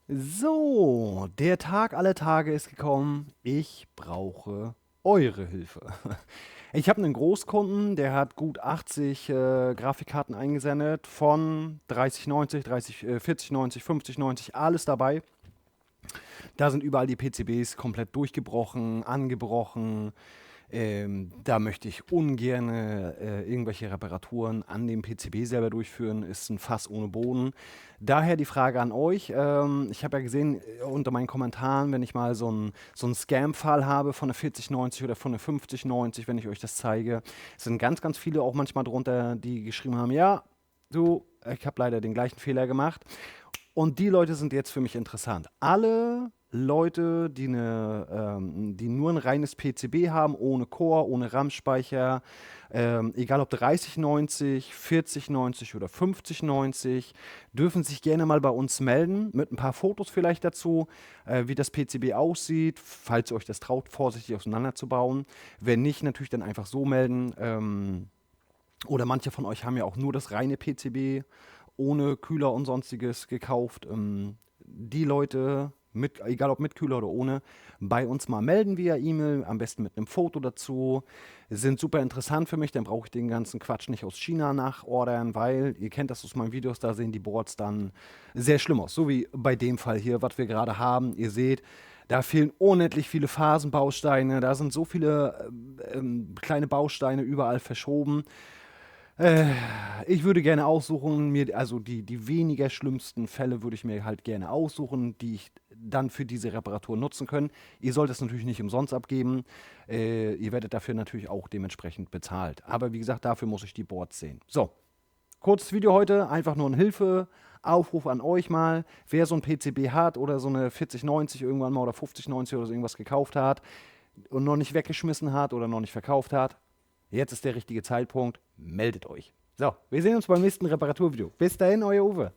So, der Tag aller Tage ist gekommen. Ich brauche eure Hilfe. Ich habe einen Großkunden, der hat gut 80 Grafikkarten eingesendet von 3090, 4090, 5090, alles dabei. Da sind überall die PCBs komplett durchgebrochen, angebrochen. Da möchte ich ungern irgendwelche Reparaturen an dem PCB selber durchführen. Ist ein Fass ohne Boden. Daher die Frage an euch. Ich habe ja gesehen unter meinen Kommentaren, wenn ich mal so einen Scam-Fall habe von der 4090 oder von der 5090, wenn ich euch das zeige, sind ganz, ganz viele auch manchmal drunter, die geschrieben haben, ja, du, ich habe leider den gleichen Fehler gemacht. Und die Leute sind jetzt für mich interessant. Alle Leute, die nur ein reines PCB haben, ohne Core, ohne RAM-Speicher, egal ob 3090, 4090 oder 5090, dürfen sich gerne mal bei uns melden, mit ein paar Fotos vielleicht dazu, wie das PCB aussieht, falls ihr euch das traut, vorsichtig auseinanderzubauen. Wenn nicht, natürlich dann einfach so melden. Oder manche von euch haben ja auch nur das reine PCB ohne Kühler und sonstiges gekauft. Die Leute, egal ob mit Kühler oder ohne, bei uns mal melden via E-Mail, am besten mit einem Foto dazu. Sind super interessant für mich, dann brauche ich den ganzen Quatsch nicht aus China nachordern, weil ihr kennt das aus meinen Videos, da sehen die Boards dann sehr schlimm aus. So wie bei dem Fall hier, was wir gerade haben. Ihr seht, da fehlen unendlich viele Phasenbausteine, da sind so viele kleine Bausteine überall verschoben. Äh, Ich würde gerne aussuchen, also die weniger schlimmsten Fälle würde ich mir halt gerne aussuchen, die ich dann für diese Reparatur nutzen können. Ihr sollt es natürlich nicht umsonst abgeben. Ihr werdet dafür natürlich auch dementsprechend bezahlt. Aber wie gesagt, dafür muss ich die Boards sehen. So, kurzes Video heute, einfach nur ein Hilfeaufruf an euch mal. Wer so ein PCB hat oder so eine 4090 irgendwann mal oder 5090 oder so irgendwas gekauft hat und noch nicht weggeschmissen hat oder noch nicht verkauft hat, jetzt ist der richtige Zeitpunkt. Meldet euch. So, wir sehen uns beim nächsten Reparaturvideo. Bis dahin, euer Uwe.